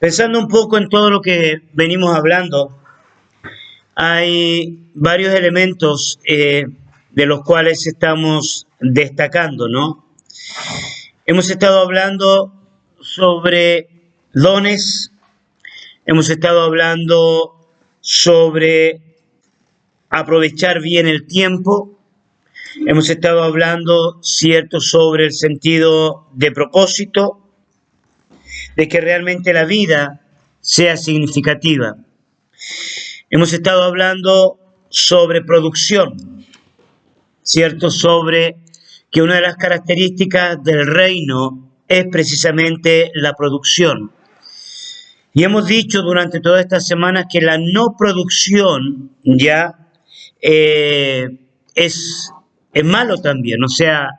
Pensando un poco en todo lo que venimos hablando, hay varios elementos de los cuales estamos destacando, ¿no? Hemos estado hablando sobre dones, hemos estado hablando sobre aprovechar bien el tiempo, hemos estado hablando, cierto, sobre el sentido de propósito, de que realmente la vida sea significativa. Hemos estado hablando sobre producción, ¿cierto? Sobre que una de las características del reino es precisamente la producción. Y hemos dicho durante todas estas semanas que la no producción ya es malo también. O sea,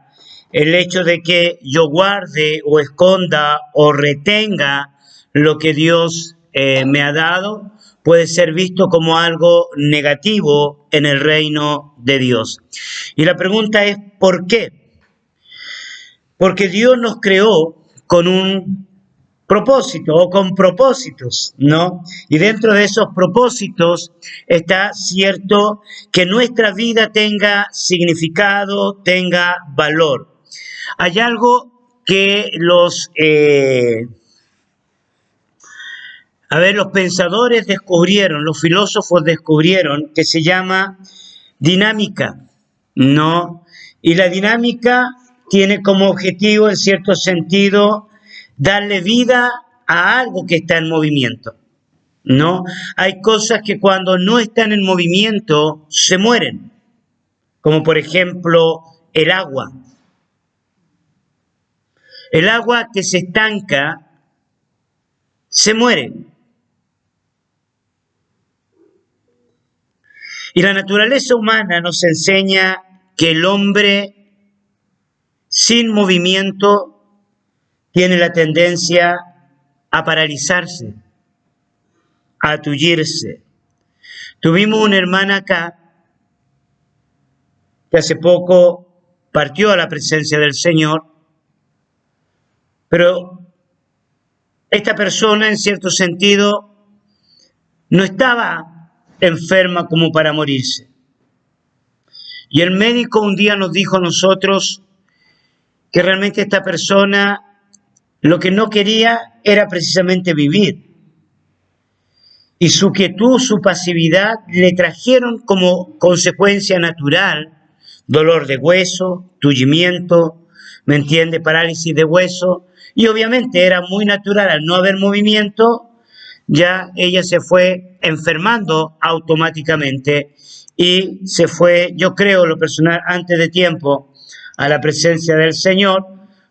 el hecho de que yo guarde o esconda o retenga lo que Dios me ha dado puede ser visto como algo negativo en el reino de Dios. Y la pregunta es, ¿por qué? Porque Dios nos creó con un propósito o con propósitos, ¿no? Y dentro de esos propósitos está cierto que nuestra vida tenga significado, tenga valor. Hay algo que los pensadores descubrieron, los filósofos descubrieron, que se llama dinámica, ¿no? Y la dinámica tiene como objetivo, en cierto sentido, darle vida a algo que está en movimiento, ¿no? Hay cosas que cuando no están en movimiento se mueren, como por ejemplo el agua. El agua que se estanca se muere. Y la naturaleza humana nos enseña que el hombre sin movimiento tiene la tendencia a paralizarse, a atullirse. Tuvimos una hermana acá que hace poco partió a la presencia del Señor, pero esta persona, en cierto sentido, no estaba enferma como para morirse. Y el médico un día nos dijo a nosotros que realmente esta persona lo que no quería era precisamente vivir. Y su quietud, su pasividad le trajeron como consecuencia natural dolor de hueso, tullimiento, ¿me entiende? Parálisis de hueso. Y obviamente era muy natural, al no haber movimiento, ya ella se fue enfermando automáticamente y se fue, yo creo, lo personal, antes de tiempo a la presencia del Señor,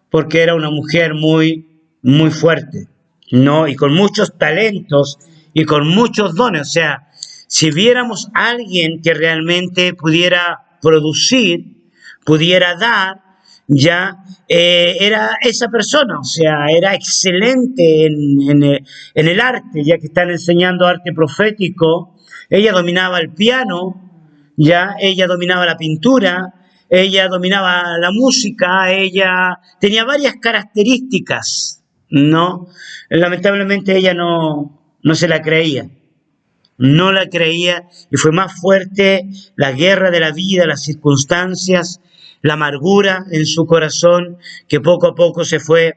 porque era una mujer muy fuerte, ¿no? Y con muchos talentos y con muchos dones. O sea, si viéramos a alguien que realmente pudiera producir, pudiera dar, ya era esa persona. O sea, era excelente en el arte, ya que están enseñando arte profético. Ella dominaba el piano, ya ella dominaba la pintura, ella dominaba la música, ella tenía varias características, ¿no? Lamentablemente ella no se la creía, no la creía, y fue más fuerte la guerra de la vida, las circunstancias, la amargura en su corazón, que poco a poco se fue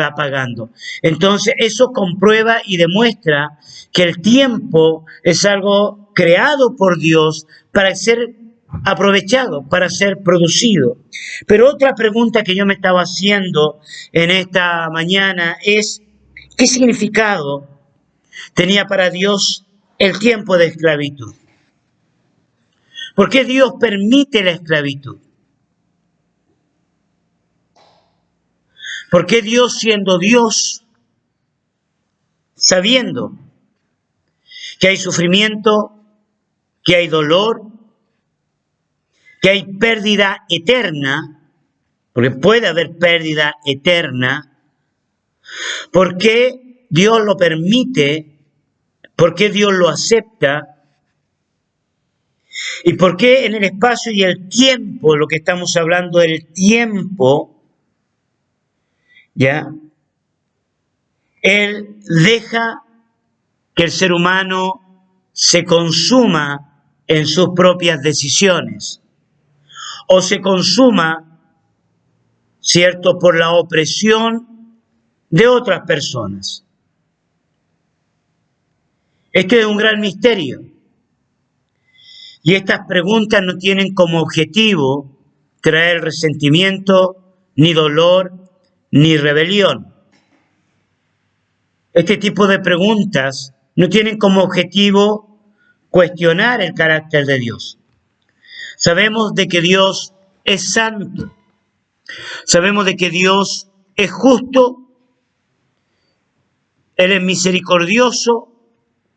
apagando. Entonces eso comprueba y demuestra que el tiempo es algo creado por Dios para ser aprovechado, para ser producido. Pero otra pregunta que yo me estaba haciendo en esta mañana es, ¿qué significado tenía para Dios el tiempo de esclavitud? ¿Por qué Dios permite la esclavitud? ¿Por qué Dios, siendo Dios, sabiendo que hay sufrimiento, que hay dolor, que hay pérdida eterna, porque puede haber pérdida eterna, por qué Dios lo permite, por qué Dios lo acepta, y por qué en el espacio y el tiempo, lo que estamos hablando del tiempo, ¿ya? Él deja que el ser humano se consuma en sus propias decisiones o se consuma, ¿cierto?, por la opresión de otras personas. Este es un gran misterio. Y estas preguntas no tienen como objetivo traer resentimiento, ni dolor, ni rebelión. Este tipo de preguntas no tienen como objetivo cuestionar el carácter de Dios. Sabemos de que Dios es santo. Sabemos de que Dios es justo. Él es misericordioso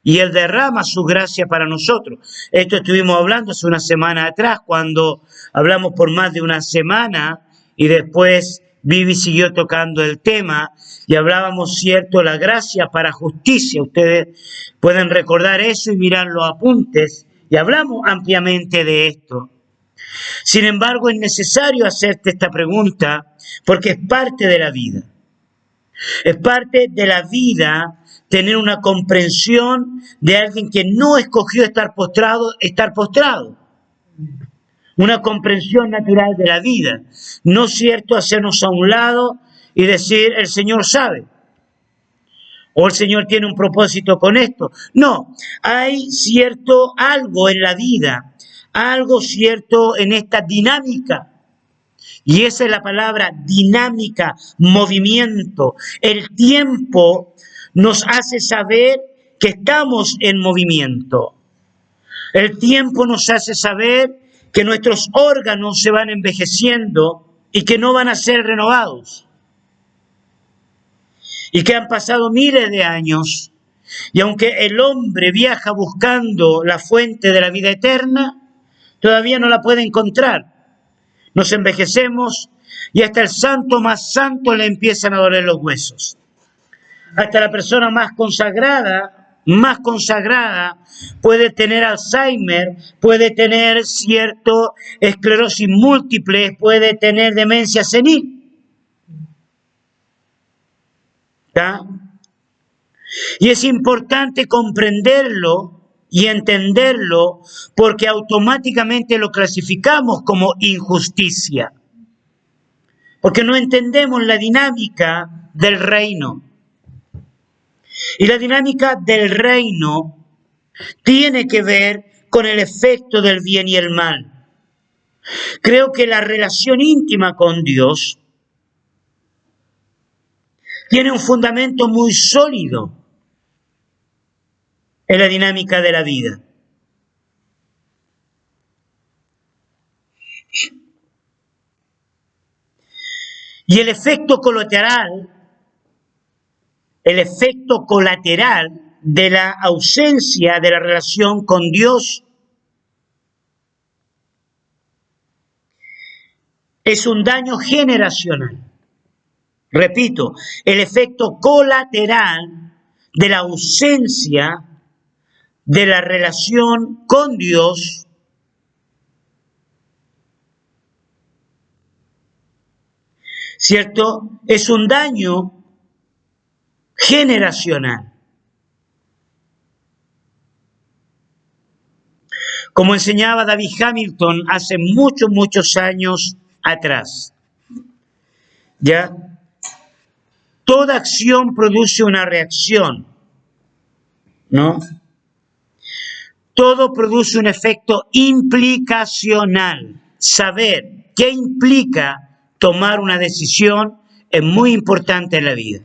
y Él derrama su gracia para nosotros. Esto estuvimos hablando hace una semana atrás, cuando hablamos por más de una semana y después Vivi siguió tocando el tema y hablábamos, cierto, la gracia para justicia. Ustedes pueden recordar eso y mirar los apuntes y hablamos ampliamente de esto. Sin embargo, es necesario hacerte esta pregunta porque es parte de la vida. Es parte de la vida tener una comprensión de alguien que no escogió estar postrado. Una comprensión natural de la vida. No es cierto hacernos a un lado y decir, el Señor sabe. O el Señor tiene un propósito con esto. No, hay cierto algo en la vida, algo cierto en esta dinámica. Y esa es la palabra dinámica, movimiento. El tiempo nos hace saber que estamos en movimiento. El tiempo nos hace saber que nuestros órganos se van envejeciendo y que no van a ser renovados. Y que han pasado miles de años. Y aunque el hombre viaja buscando la fuente de la vida eterna, todavía no la puede encontrar. Nos envejecemos y hasta el santo más santo le empiezan a doler los huesos. Hasta la persona más consagrada puede tener Alzheimer, puede tener cierto esclerosis múltiple, puede tener demencia senil. ¿Está? Y es importante comprenderlo y entenderlo porque automáticamente lo clasificamos como injusticia. Porque no entendemos la dinámica del reino. Y la dinámica del reino tiene que ver con el efecto del bien y el mal. Creo que la relación íntima con Dios tiene un fundamento muy sólido en la dinámica de la vida. Y el efecto colateral de la ausencia de la relación con Dios es un daño generacional. Repito, el efecto colateral de la ausencia de la relación con Dios ¿cierto? Es un daño generacional. Como enseñaba David Hamilton hace muchos años atrás, ¿ya? Toda acción produce una reacción, ¿no? Todo produce un efecto implicacional. Saber qué implica tomar una decisión es muy importante en la vida.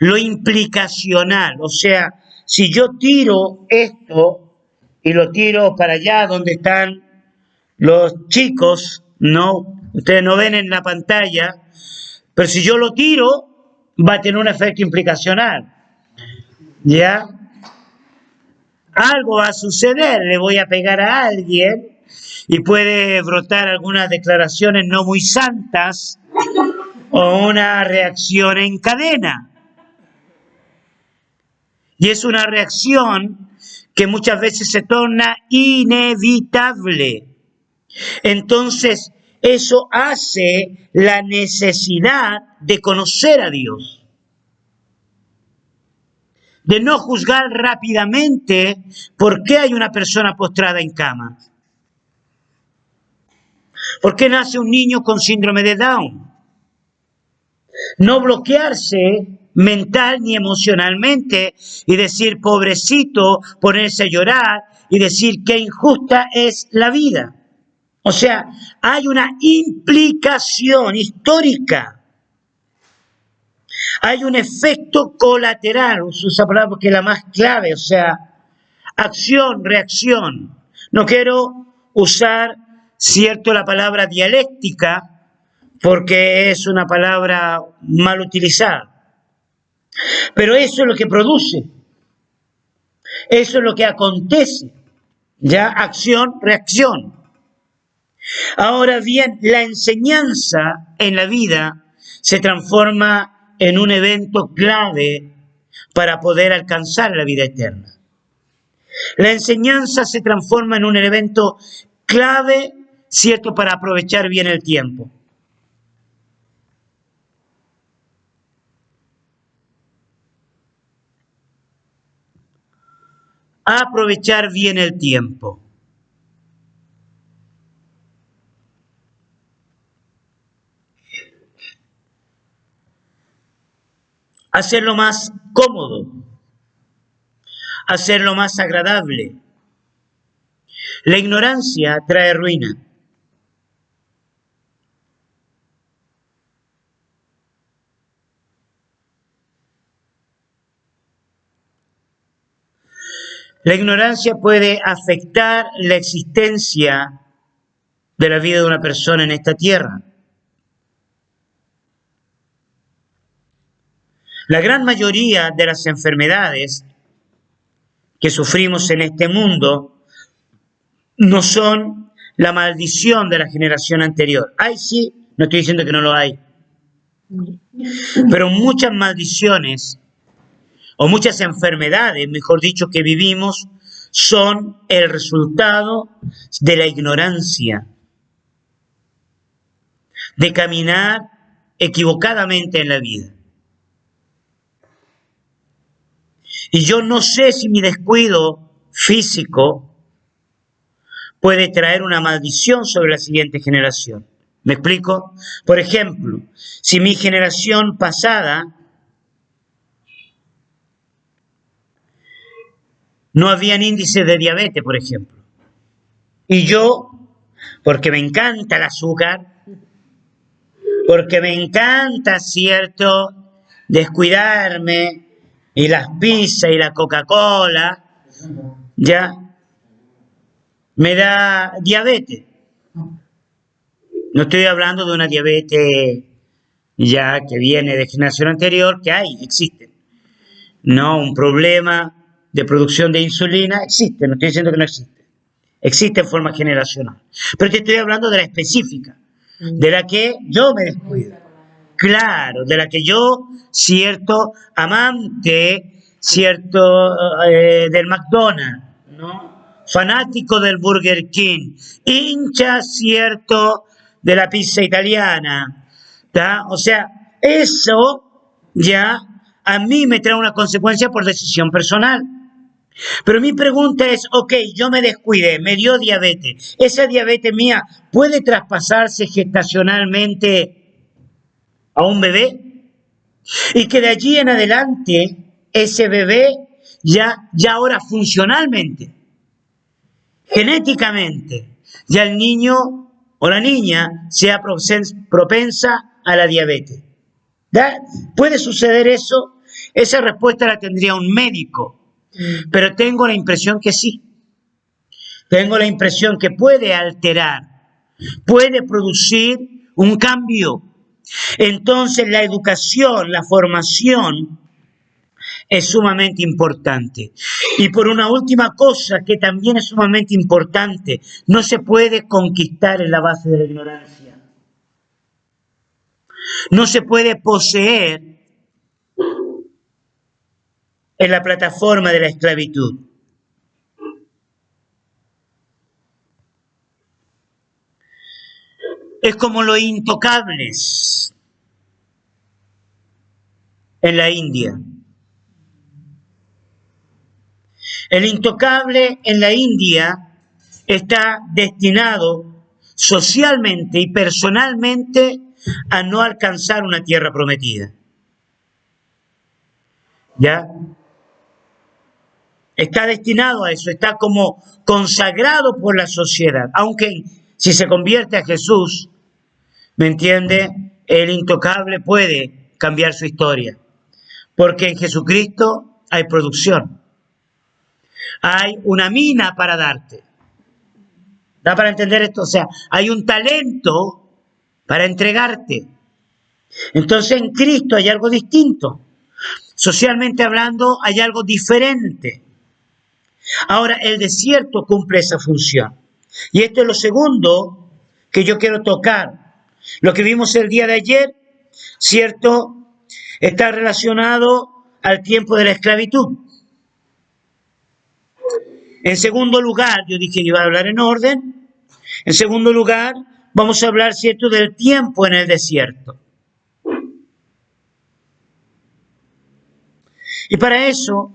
Lo implicacional, o sea, si yo tiro esto y lo tiro para allá donde están los chicos, ¿no? Ustedes no ven en la pantalla, pero si yo lo tiro, va a tener un efecto implicacional, ¿ya? Algo va a suceder, le voy a pegar a alguien y puede brotar algunas declaraciones no muy santas o una reacción en cadena. Y es una reacción que muchas veces se torna inevitable. Entonces, eso hace la necesidad de conocer a Dios, de no juzgar rápidamente por qué hay una persona postrada en cama, por qué nace un niño con síndrome de Down. No bloquearse mental ni emocionalmente y decir pobrecito, ponerse a llorar y decir qué injusta es la vida. O sea, hay una implicación histórica. Hay un efecto colateral, uso esa palabra porque es la más clave, o sea, acción, reacción. No quiero usar, cierto, la palabra dialéctica porque es una palabra mal utilizada. Pero eso es lo que produce, eso es lo que acontece, ya acción, reacción. Ahora bien, la enseñanza en la vida se transforma en un evento clave para poder alcanzar la vida eterna. La enseñanza se transforma en un evento clave, cierto, para aprovechar bien el tiempo. Aprovechar bien el tiempo. Hacerlo más cómodo, hacerlo más agradable. La ignorancia trae ruina. La ignorancia puede afectar la existencia de la vida de una persona en esta tierra. La gran mayoría de las enfermedades que sufrimos en este mundo no son la maldición de la generación anterior. Hay sí, no estoy diciendo que no lo hay, pero muchas maldiciones o muchas enfermedades, mejor dicho, que vivimos son el resultado de la ignorancia, de caminar equivocadamente en la vida. Y yo no sé si mi descuido físico puede traer una maldición sobre la siguiente generación. ¿Me explico? Por ejemplo, si mi generación pasada no habían índices de diabetes, por ejemplo, y yo, porque me encanta el azúcar, porque me encanta, cierto, descuidarme, y las pizzas y la Coca-Cola, ya, me da diabetes. No estoy hablando de una diabetes ya que viene de generación anterior, que hay, existen. No, un problema de producción de insulina existe, no estoy diciendo que no existe. Existe en forma generacional. Pero te estoy hablando de la específica, de la que yo me descuido. Claro, de la que yo, cierto, amante, cierto, del McDonald's, ¿no? Fanático del Burger King, hincha, cierto, de la pizza italiana, ¿tá? O sea, eso ya a mí me trae una consecuencia por decisión personal. Pero mi pregunta es, ok, yo me descuidé, me dio diabetes. ¿Esa diabetes mía puede traspasarse gestacionalmente a un bebé? Y que de allí en adelante ese bebé ya ahora funcionalmente, genéticamente, ya el niño o la niña sea propensa a la diabetes. ¿Da? ¿Puede suceder eso? Esa respuesta la tendría un médico, pero tengo la impresión que sí. Tengo la impresión que puede alterar, puede producir un cambio. Entonces la educación, la formación es sumamente importante. Y por una última cosa que también es sumamente importante, no se puede conquistar en la base de la ignorancia. No se puede poseer en la plataforma de la esclavitud. Es como los intocables en la India. El intocable en la India está destinado socialmente y personalmente a no alcanzar una tierra prometida. ¿Ya? Está destinado a eso, está como consagrado por la sociedad. Aunque si se convierte a Jesús, ¿me entiende? El intocable puede cambiar su historia. Porque en Jesucristo hay producción. Hay una mina para darte. ¿Da para entender esto? O sea, hay un talento para entregarte. Entonces en Cristo hay algo distinto. Socialmente hablando, hay algo diferente. Ahora, el desierto cumple esa función. Y esto es lo segundo que yo quiero tocar. Lo que vimos el día de ayer, ¿cierto? Está relacionado al tiempo de la esclavitud. En segundo lugar, yo dije que iba a hablar en orden. En segundo lugar, vamos a hablar, ¿cierto?, del tiempo en el desierto. Y para eso,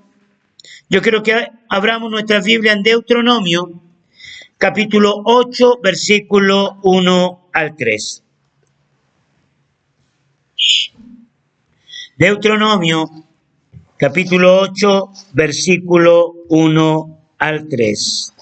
yo quiero que abramos nuestra Biblia en Deuteronomio, capítulo 8, versículo 1 al 3. Deuteronomio, capítulo 8, versículo 1 al 3.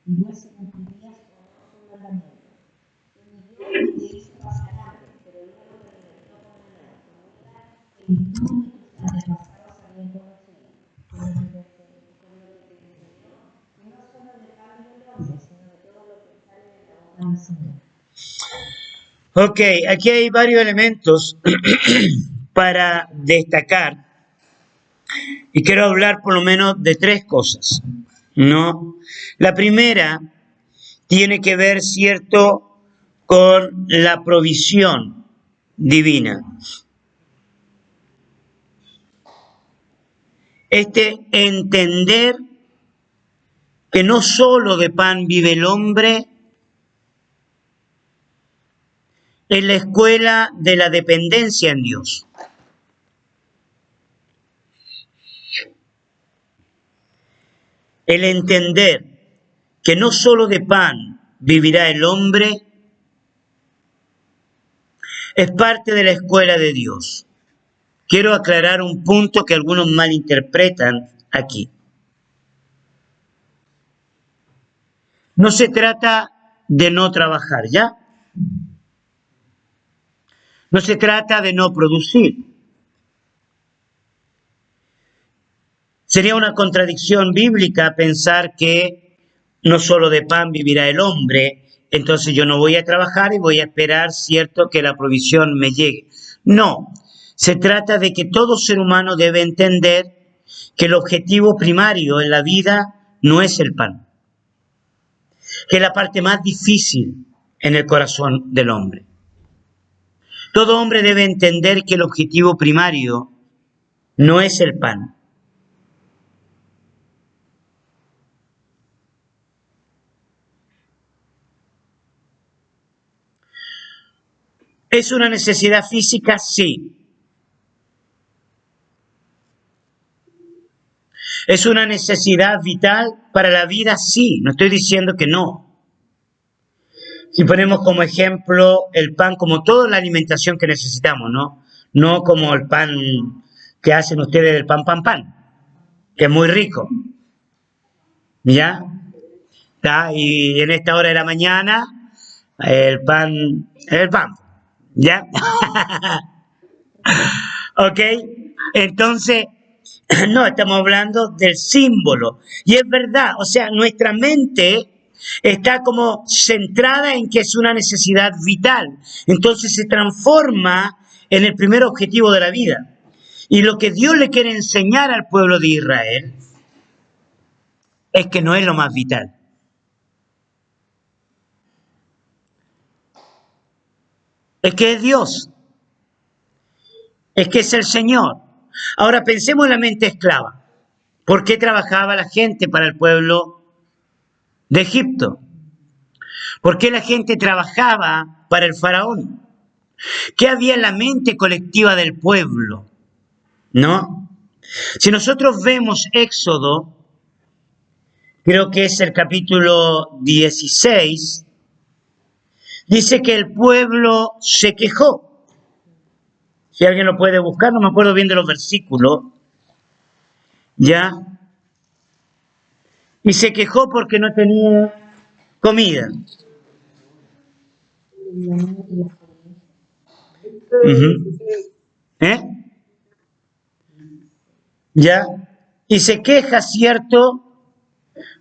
Igual si cumplirías o no su mandamiento. Y mi Dios no te hizo pasar hambre, pero luego te alimentó con maná, comida que ni tú ni tus antepasados habían conocido, con lo que te enseñó, y no solo de pan y del hombre, sino de todo lo que sale de la boca del Señor. Ok, aquí hay varios elementos para destacar y quiero hablar por lo menos de tres cosas, ¿no? La primera tiene que ver, ¿cierto?, con la provisión divina. Entender que no solo de pan vive el hombre, es la escuela de la dependencia en Dios. El entender que no solo de pan vivirá el hombre, es parte de la escuela de Dios. Quiero aclarar un punto que algunos malinterpretan aquí. No se trata de no trabajar, ¿ya? No se trata de no producir. Sería una contradicción bíblica pensar que no solo de pan vivirá el hombre, entonces yo no voy a trabajar y voy a esperar, cierto, que la provisión me llegue. No, se trata de que todo ser humano debe entender que el objetivo primario en la vida no es el pan, que es la parte más difícil en el corazón del hombre. Todo hombre debe entender que el objetivo primario no es el pan. ¿Es una necesidad física? Sí. ¿Es una necesidad vital para la vida? Sí. No estoy diciendo que no. Si ponemos como ejemplo el pan como toda la alimentación que necesitamos, ¿no? No como el pan que hacen ustedes del pan, que es muy rico. ¿Ya? ¿Está? Y en esta hora de la mañana, el pan, ¿ya? ¿Ok? Entonces, no, estamos hablando del símbolo. Y es verdad, o sea, nuestra mente está como centrada en que es una necesidad vital. Entonces se transforma en el primer objetivo de la vida. Y lo que Dios le quiere enseñar al pueblo de Israel es que no es lo más vital. Es que es Dios. Es que es el Señor. Ahora pensemos en la mente esclava. ¿Por qué trabajaba la gente para el pueblo de Egipto? ¿Por qué la gente trabajaba para el faraón? ¿Qué había en la mente colectiva del pueblo? ¿No? Si nosotros vemos Éxodo, creo que es el capítulo 16, dice que el pueblo se quejó. Si alguien lo puede buscar, no me acuerdo bien de los versículos, ¿ya? Y se quejó porque no tenía comida. Uh-huh. ¿Ya? Y se queja, ¿cierto?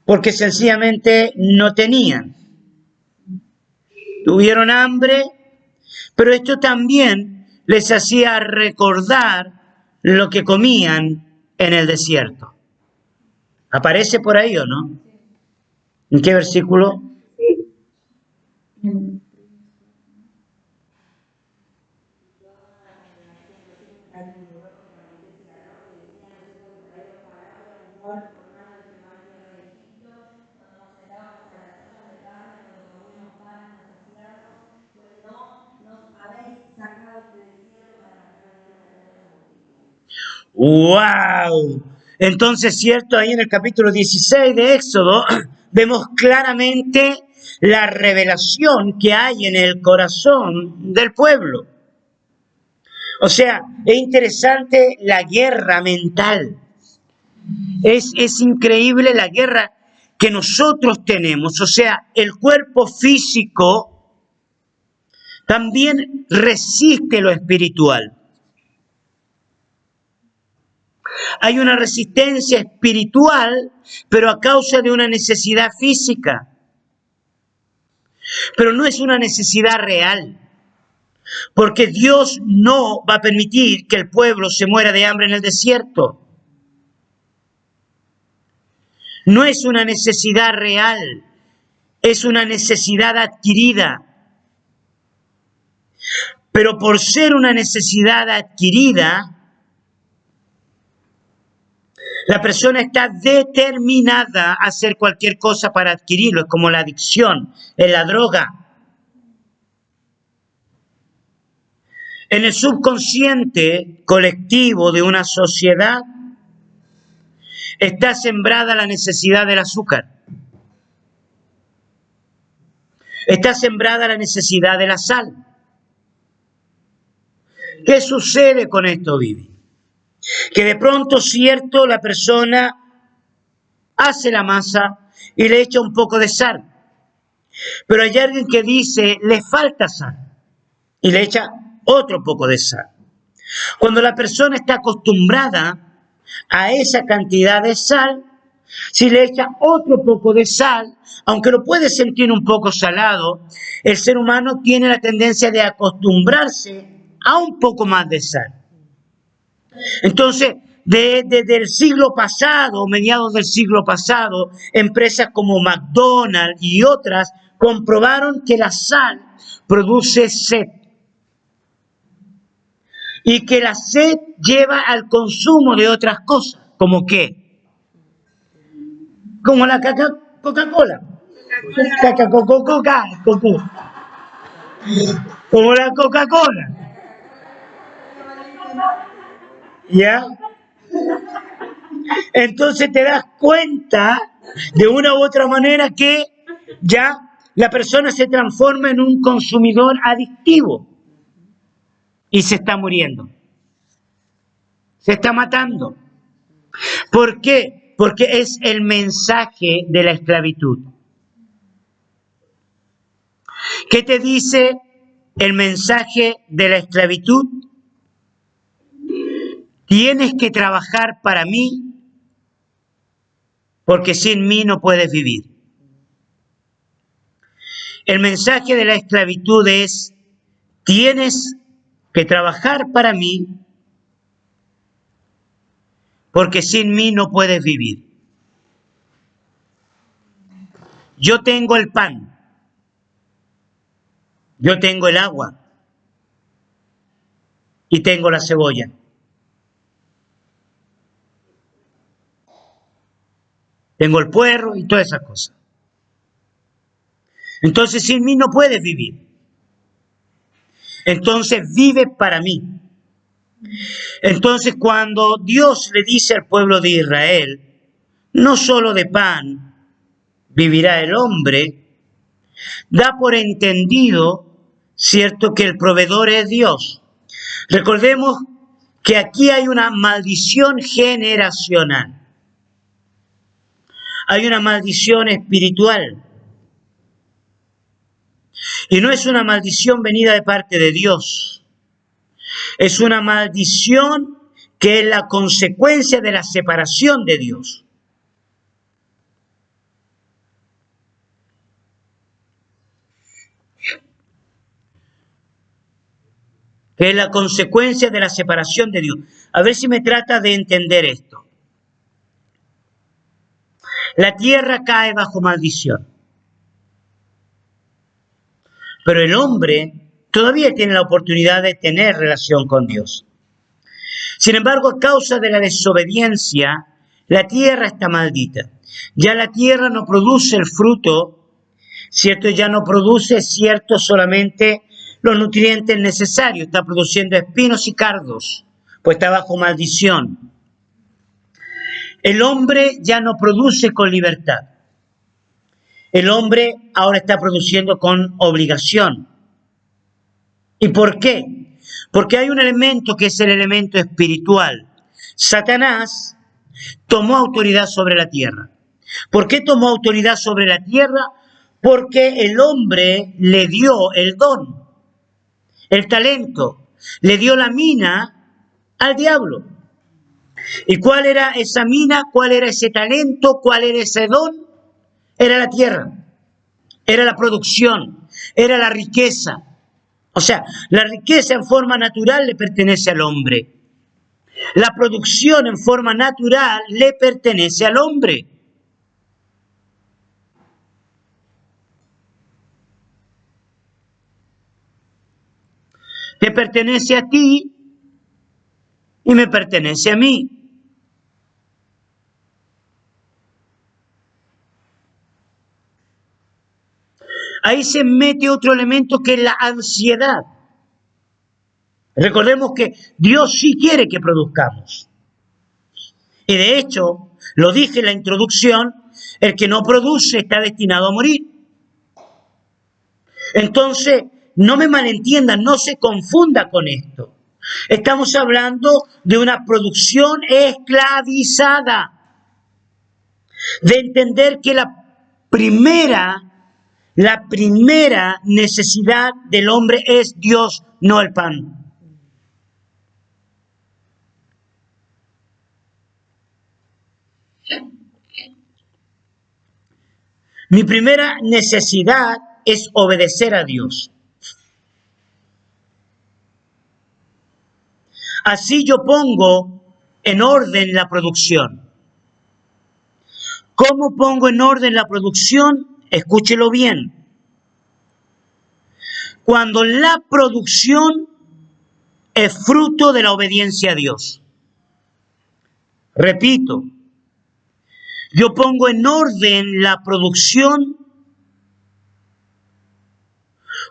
Porque sencillamente no tenían. Tuvieron hambre, pero esto también les hacía recordar lo que comían en el desierto. ¿Aparece por ahí o no? ¿En qué versículo? ¡Wow! Entonces, cierto, ahí en el capítulo 16 de Éxodo vemos claramente la revelación que hay en el corazón del pueblo. O sea, es interesante la guerra mental. Es increíble la guerra que nosotros tenemos. O sea, el cuerpo físico también resiste lo espiritual. Hay una resistencia espiritual, pero a causa de una necesidad física. Pero no es una necesidad real, porque Dios no va a permitir que el pueblo se muera de hambre en el desierto. No es una necesidad real, es una necesidad adquirida. Pero por ser una necesidad adquirida, la persona está determinada a hacer cualquier cosa para adquirirlo. Es como la adicción, es la droga. En el subconsciente colectivo de una sociedad está sembrada la necesidad del azúcar. Está sembrada la necesidad de la sal. ¿Qué sucede con esto, Vivi? Que de pronto, cierto, la persona hace la masa y le echa un poco de sal. Pero hay alguien que dice, le falta sal, y le echa otro poco de sal. Cuando la persona está acostumbrada a esa cantidad de sal, si le echa otro poco de sal, aunque lo puede sentir un poco salado, el ser humano tiene la tendencia de acostumbrarse a un poco más de sal. Entonces, desde el siglo pasado, mediados del siglo pasado, empresas como McDonald's y otras comprobaron que la sal produce sed. Y que la sed lleva al consumo de otras cosas. ¿Como qué? Como la Coca-Cola. Como la Coca-Cola. ¿Ya? Entonces te das cuenta de una u otra manera que ya la persona se transforma en un consumidor adictivo y se está muriendo. Se está matando. ¿Por qué? Porque es el mensaje de la esclavitud. ¿Qué te dice el mensaje de la esclavitud? Tienes que trabajar para mí, porque sin mí no puedes vivir. El mensaje de la esclavitud es: tienes que trabajar para mí, porque sin mí no puedes vivir. Yo tengo el pan, yo tengo el agua y tengo la cebolla. Tengo el puerro y todas esas cosas. Entonces sin mí no puedes vivir. Entonces vive para mí. Entonces cuando Dios le dice al pueblo de Israel: no solo de pan vivirá el hombre, da por entendido, cierto, que el proveedor es Dios. Recordemos que aquí hay una maldición generacional. Hay una maldición espiritual. Y no es una maldición venida de parte de Dios. Es una maldición que es la consecuencia de la separación de Dios. Que es la consecuencia de la separación de Dios. A ver si me trata de entender esto. La tierra cae bajo maldición. Pero el hombre todavía tiene la oportunidad de tener relación con Dios. Sin embargo, a causa de la desobediencia, la tierra está maldita. Ya la tierra no produce el fruto, ¿cierto? Ya no produce, ¿cierto?, solamente los nutrientes necesarios. Está produciendo espinos y cardos, pues está bajo maldición. El hombre ya no produce con libertad. El hombre ahora está produciendo con obligación. ¿Y por qué? Porque hay un elemento que es el elemento espiritual. Satanás tomó autoridad sobre la tierra. ¿Por qué tomó autoridad sobre la tierra? Porque el hombre le dio el don, el talento, le dio la mina al diablo. ¿Y cuál era esa mina? ¿Cuál era ese talento? ¿Cuál era ese don? Era la tierra, era la producción, era la riqueza. O sea, la riqueza en forma natural le pertenece al hombre. La producción en forma natural le pertenece al hombre. Te pertenece a ti y me pertenece a mí. Ahí se mete otro elemento que es la ansiedad. Recordemos que Dios sí quiere que produzcamos. Y de hecho, lo dije en la introducción, el que no produce está destinado a morir. Entonces, no me malentiendan, no se confunda con esto. Estamos hablando de una producción esclavizada. De entender que la primera necesidad del hombre es Dios, no el pan. Mi primera necesidad es obedecer a Dios. Así yo pongo en orden la producción. ¿Cómo pongo en orden la producción? Escúchelo bien. Cuando la producción es fruto de la obediencia a Dios. Repito, yo pongo en orden la producción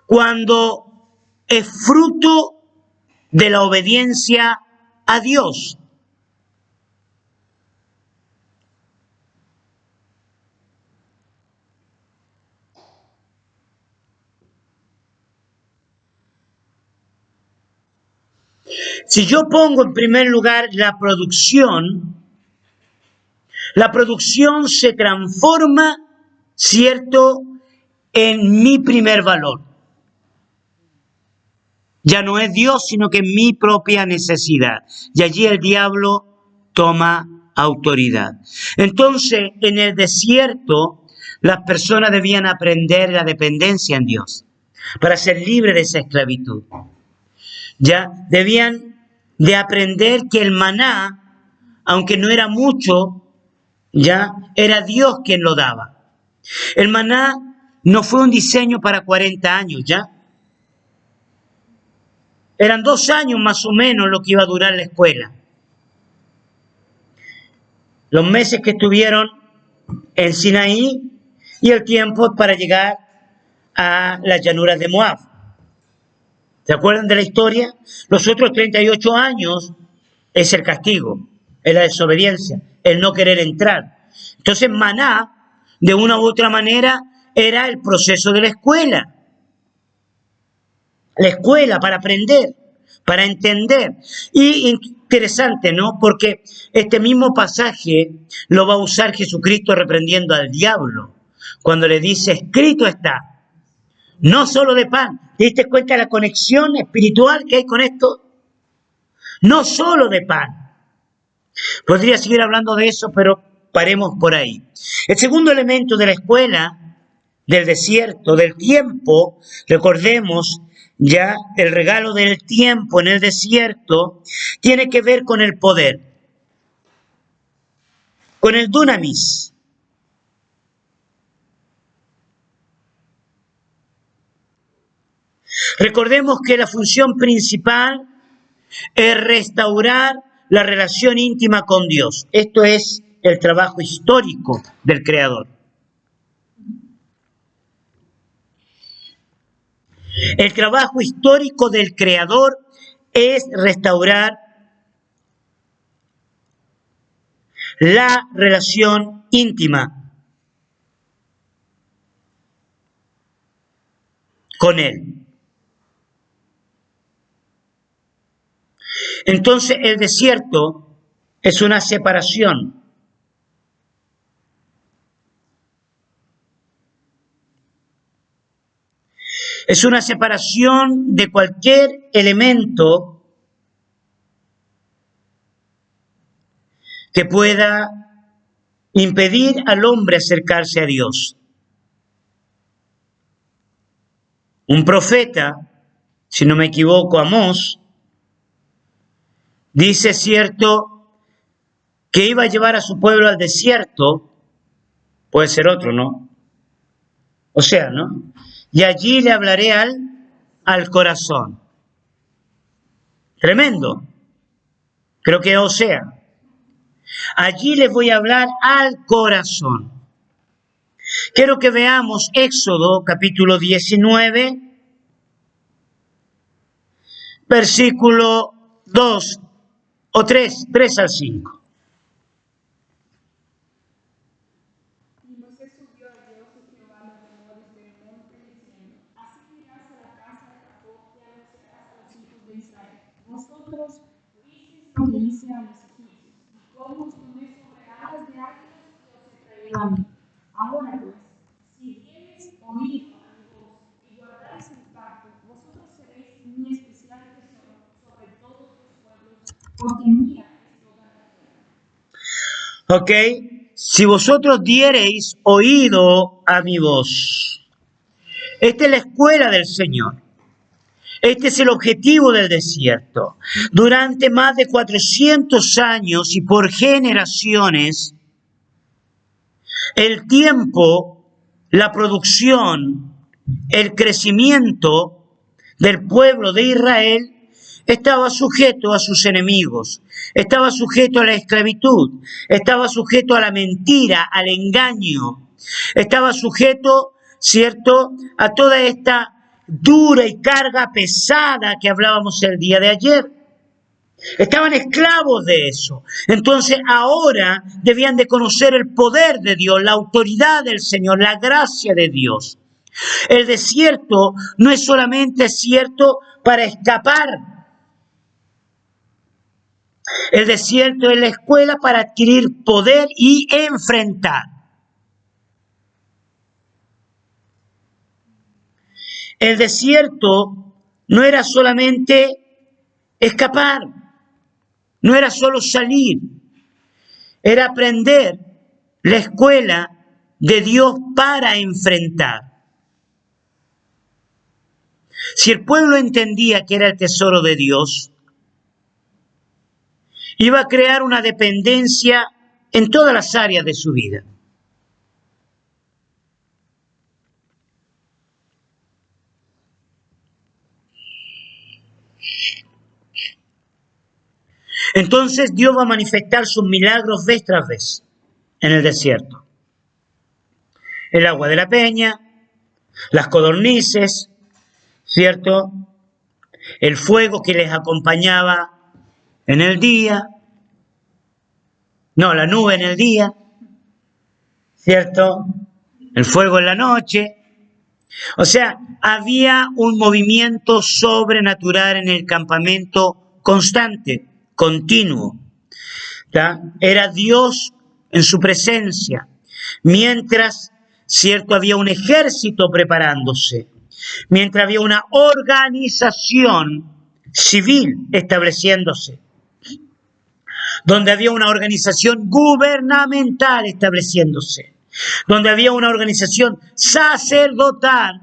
cuando es fruto de la obediencia a Dios. Si yo pongo en primer lugar la producción se transforma, ¿cierto?, en mi primer valor. Ya no es Dios, sino que mi propia necesidad. Y allí el diablo toma autoridad. Entonces, en el desierto, las personas debían aprender la dependencia en Dios para ser libres de esa esclavitud. Ya debían de aprender que el maná, aunque no era mucho, ya era Dios quien lo daba. El maná no fue un diseño para 40 años, ¿ya? Eran 2 años más o menos lo que iba a durar la escuela. Los meses que estuvieron en Sinaí y el tiempo para llegar a las llanuras de Moab. ¿Se acuerdan de la historia? Los otros 38 años es el castigo, es la desobediencia, el no querer entrar. Entonces, maná, de una u otra manera, era el proceso de la escuela. La escuela para aprender, para entender. Y interesante, ¿no? Porque este mismo pasaje lo va a usar Jesucristo reprendiendo al diablo, cuando le dice, escrito está. No solo de pan. ¿Te diste cuenta de la conexión espiritual que hay con esto? No solo de pan. Podría seguir hablando de eso, pero paremos por ahí. El segundo elemento de la escuela, del desierto, del tiempo, recordemos ya el regalo del tiempo en el desierto, tiene que ver con el poder, con el dunamis. Recordemos que la función principal es restaurar la relación íntima con Dios. Esto es el trabajo histórico del Creador. El trabajo histórico del Creador es restaurar la relación íntima con Él. Entonces el desierto es una separación. Es una separación de cualquier elemento que pueda impedir al hombre acercarse a Dios. Un profeta, si no me equivoco, Amós, dice, cierto, que iba a llevar a su pueblo al desierto, puede ser otro, ¿no? O sea, ¿no? Y allí le hablaré al corazón. Tremendo. Creo que o sea. Allí les voy a hablar al corazón. Quiero que veamos Éxodo capítulo 19, versículo 2 o 3 al 5. Y Moisés subió a Dios y Jehová lo llamó desde el monte diciendo, así dirás a la casa de Jacob y anunciarás a los hijos de Israel. Vosotros oísteis lo que hice a los egipcios, y cómo os tomé sobre alas de águilas y os he traído a mí. Ahora pues, si diereis oír a mi voz y guardareis el pacto, vosotros seréis mi especial tesoro sobre todos los pueblos, porque mía es toda la tierra. Ok, si vosotros diereis oído a mi voz. Esta es la escuela del Señor. Este es el objetivo del desierto. Durante más de 400 años y por generaciones, el tiempo, la producción, el crecimiento del pueblo de Israel estaba sujeto a sus enemigos, estaba sujeto a la esclavitud, estaba sujeto a la mentira, al engaño, estaba sujeto, ¿cierto?, a toda esta dura y carga pesada que hablábamos el día de ayer. Estaban esclavos de eso. Entonces ahora debían de conocer el poder de Dios, la autoridad del Señor, la gracia de Dios. El desierto no es solamente cierto para escapar. El desierto es la escuela para adquirir poder y enfrentar. El desierto no era solamente escapar, no era solo salir, era aprender la escuela de Dios para enfrentar. Si el pueblo entendía que era el tesoro de Dios, iba a crear una dependencia en todas las áreas de su vida. Entonces Dios va a manifestar sus milagros vez tras vez en el desierto. El agua de la peña, las codornices, ¿cierto? El fuego que les acompañaba en el día, no, la nube en el día, ¿cierto? El fuego en la noche. O sea, había un movimiento sobrenatural en el campamento constante, continuo. ¿tá? Era Dios en su presencia, mientras, ¿cierto? Había un ejército preparándose, mientras había una organización civil estableciéndose, donde había una organización gubernamental estableciéndose, donde había una organización sacerdotal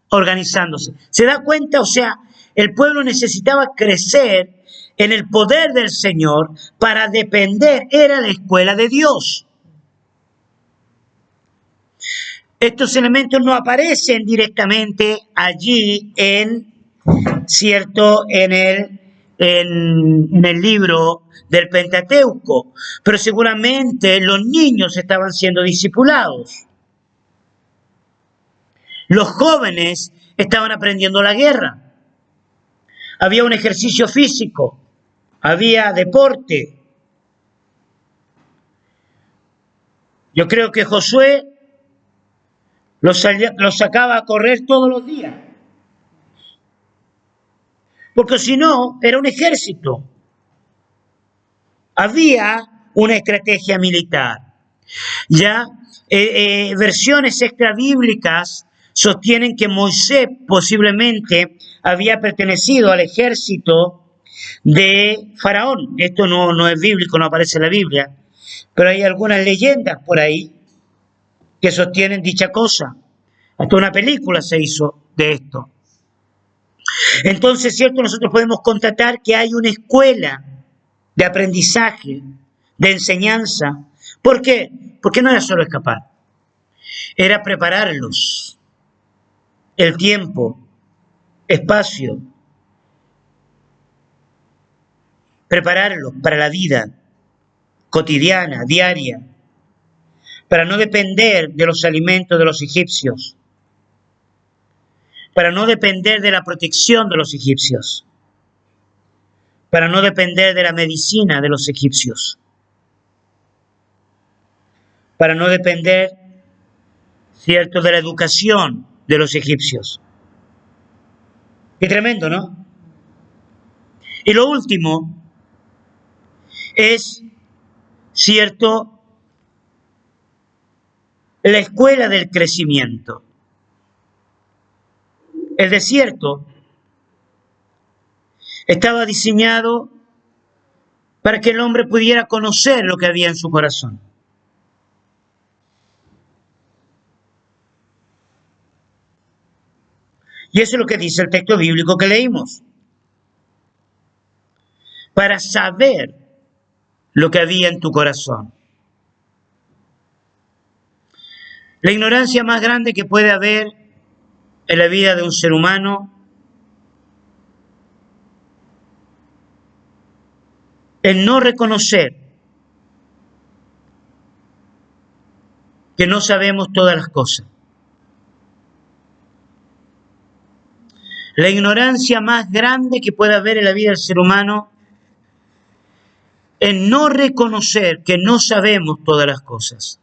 organizándose. ¿Se da cuenta? O sea, el pueblo necesitaba crecer en el poder del Señor para depender, era la escuela de Dios. Estos elementos no aparecen directamente allí ¿cierto? En el libro del Pentateuco, pero seguramente los niños estaban siendo discipulados. Los jóvenes estaban aprendiendo la guerra. Había un ejercicio físico, había deporte. Yo creo que Josué los sacaba a correr todos los días. Porque si no, era un ejército. Había una estrategia militar. Ya versiones extrabíblicas sostienen que Moisés posiblemente había pertenecido al ejército de Faraón. Esto no es bíblico, no aparece en la Biblia, pero hay algunas leyendas por ahí que sostienen dicha cosa. Hasta una película se hizo de esto. Entonces, cierto, nosotros podemos constatar que hay una escuela de aprendizaje, de enseñanza. ¿Por qué? Porque no era solo escapar, era prepararlos. El tiempo, espacio, prepararlos para la vida cotidiana, diaria, para no depender de los alimentos de los egipcios, para no depender de la protección de los egipcios, para no depender de la medicina de los egipcios, para no depender, cierto, de la educación de los egipcios. Qué tremendo, ¿no? Y lo último es, cierto, la escuela del crecimiento. El desierto estaba diseñado para que el hombre pudiera conocer lo que había en su corazón. Y eso es lo que dice el texto bíblico que leímos. Para saber lo que había en tu corazón. La ignorancia más grande que puede haber en la vida de un ser humano es no reconocer que no sabemos todas las cosas. La ignorancia más grande que puede haber en la vida del ser humano es no reconocer que no sabemos todas las cosas.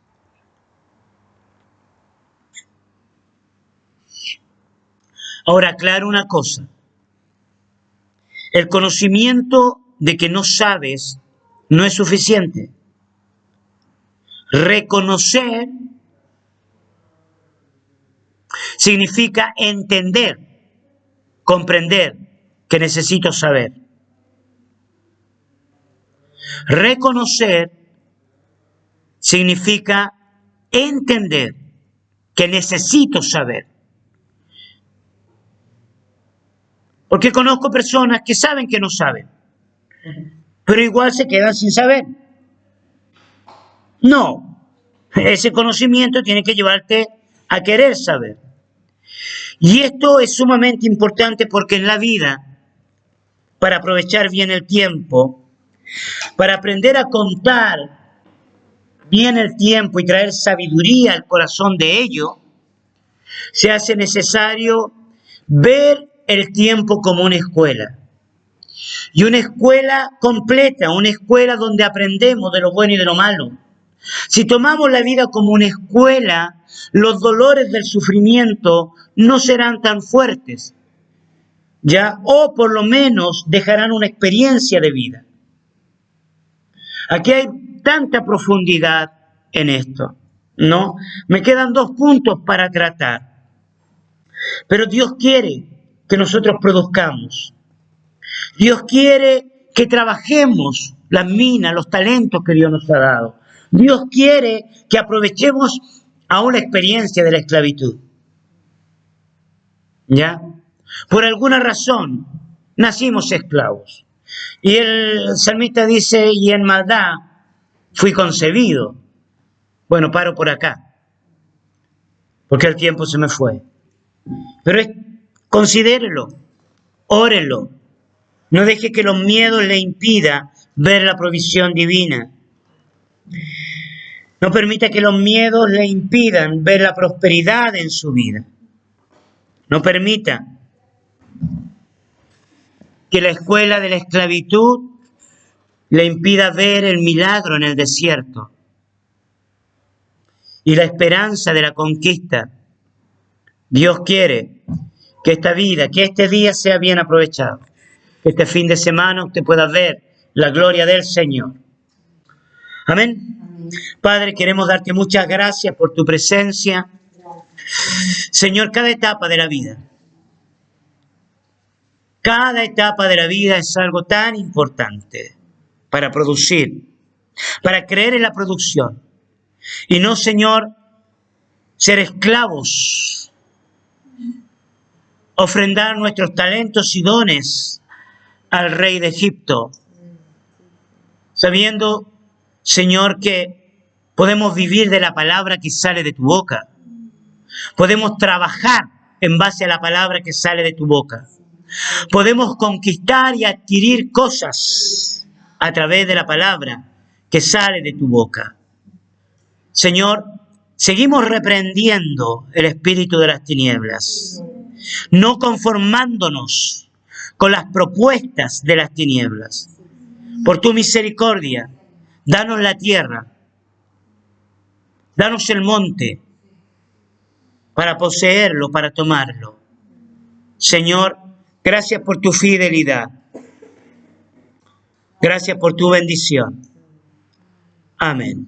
Ahora, aclaro una cosa. El conocimiento de que no sabes no es suficiente. Reconocer significa entender, comprender que necesito saber. Reconocer significa entender que necesito saber. Porque conozco personas que saben que no saben, pero igual se quedan sin saber. No, ese conocimiento tiene que llevarte a querer saber. Y esto es sumamente importante porque en la vida, para aprovechar bien el tiempo, para aprender a contar bien el tiempo y traer sabiduría al corazón de ello, se hace necesario ver el tiempo como una escuela. Y una escuela completa, una escuela donde aprendemos de lo bueno y de lo malo. Si tomamos la vida como una escuela, los dolores del sufrimiento no serán tan fuertes, ¿ya? O por lo menos dejarán una experiencia de vida. Aquí hay tanta profundidad en esto, ¿no? Me quedan 2 puntos para tratar. Pero Dios quiere que nosotros produzcamos. Dios quiere que trabajemos las minas, los talentos que Dios nos ha dado. Dios quiere que aprovechemos aún la experiencia de la esclavitud. ¿Ya? Por alguna razón nacimos esclavos. Y el salmista dice, y en maldad fui concebido. Bueno, paro por acá, porque el tiempo se me fue. Pero considérelo, órelo. No deje que los miedos le impidan ver la provisión divina. No permita que los miedos le impidan ver la prosperidad en su vida. No permita que la escuela de la esclavitud le impida ver el milagro en el desierto y la esperanza de la conquista. Dios quiere que esta vida, que este día sea bien aprovechado. Que este fin de semana usted pueda ver la gloria del Señor. Amén. Amén. Padre, queremos darte muchas gracias por tu presencia. Señor, cada etapa de la vida es algo tan importante para producir, para creer en la producción. Y no, Señor, ser esclavos, ofrendar nuestros talentos y dones al rey de Egipto, sabiendo, Señor, que podemos vivir de la palabra que sale de tu boca. Podemos trabajar en base a la palabra que sale de tu boca. Podemos conquistar y adquirir cosas a través de la palabra que sale de tu boca. Señor, seguimos reprendiendo el espíritu de las tinieblas, no conformándonos con las propuestas de las tinieblas. Por tu misericordia, danos la tierra, danos el monte para poseerlo, para tomarlo. Señor, gracias por tu fidelidad. Gracias por tu bendición. Amén.